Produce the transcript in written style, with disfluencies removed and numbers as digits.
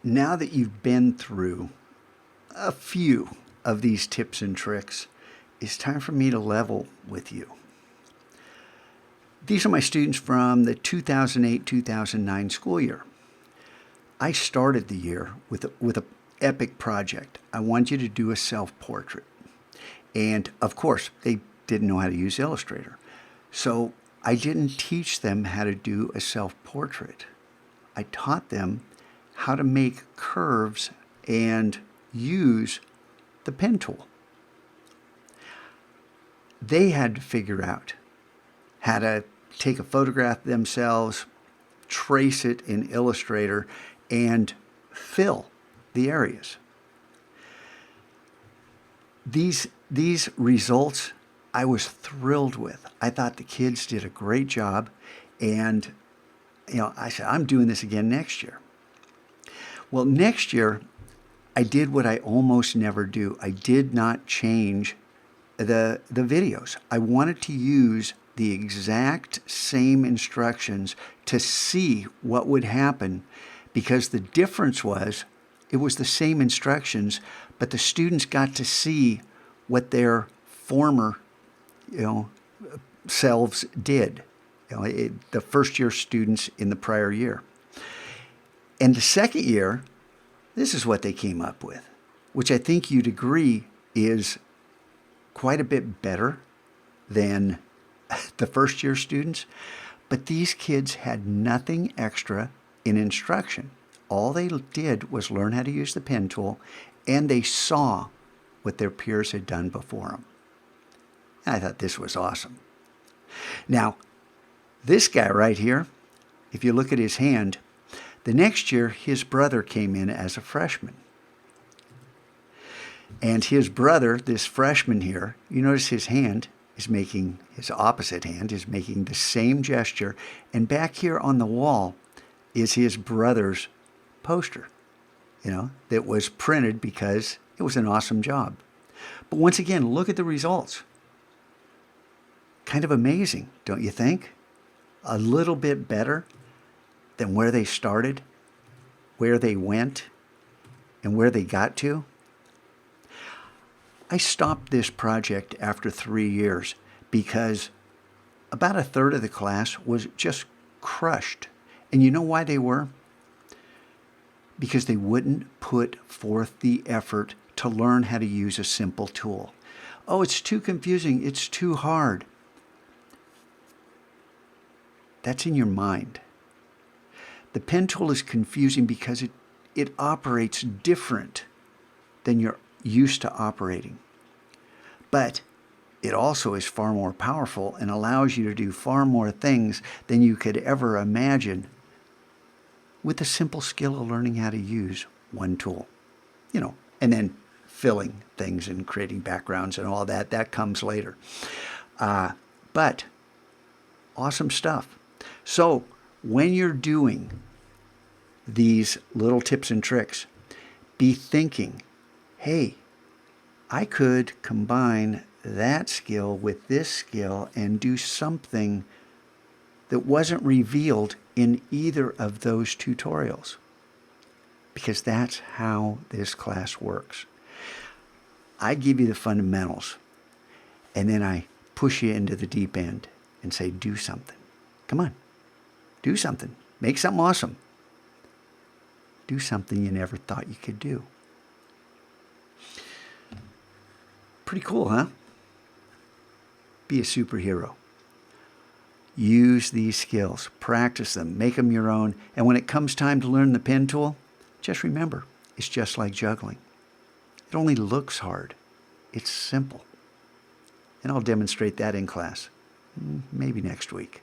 Now that you've been through a few of these tips and tricks, it's time for me to level with you. These are my students from the 2008-2009 school year. I started the year with an epic project. I want you to do a self-portrait. And of course, they didn't know how to use Illustrator. So I didn't teach them how to do a self-portrait. I taught them how to make curves and use the pen tool. They had to figure out how to take a photograph themselves, trace it in Illustrator, and fill the areas. These results I was thrilled with. I thought the kids did a great job, and I said, I'm doing this again next year. Well, next year, I did what I almost never do. I did not change the videos. I wanted to use the exact same instructions to see what would happen, because the difference was it was the same instructions, but the students got to see what their former selves did, the first year students in the prior year. And the second year, this is what they came up with, which I think you'd agree is quite a bit better than the first year students. But these kids had nothing extra in instruction. All they did was learn how to use the pen tool, and they saw what their peers had done before them. And I thought this was awesome. Now, this guy right here, if you look at his hand, the next year his brother came in as a freshman. And his brother, this freshman here, you notice his hand is making, his opposite hand is making the same gesture. And back here on the wall is his brother's poster, that was printed because it was an awesome job. But once again, look at the results. Kind of amazing, don't you think? A little bit better than where they started, where they went, and where they got to. I stopped this project after 3 years because about a third of the class was just crushed. And you know why they were? Because they wouldn't put forth the effort to learn how to use a simple tool. Oh, it's too confusing. It's too hard. That's in your mind. The pen tool is confusing because it operates different than you're used to operating. But it also is far more powerful and allows you to do far more things than you could ever imagine with the simple skill of learning how to use one tool. And then filling things and creating backgrounds and all that. That comes later. But awesome stuff. So when you're doing these little tips and tricks, be thinking, hey, I could combine that skill with this skill and do something that wasn't revealed in either of those tutorials. Because that's how this class works. I give you the fundamentals, and then I push you into the deep end and say, do something. Come on, do something. Make something awesome. Do something you never thought you could do. Pretty cool, huh? Be a superhero. Use these skills, practice them, make them your own, and when it comes time to learn the pen tool, just remember, it's just like juggling. It only looks hard. It's simple. And I'll demonstrate that in class, maybe next week.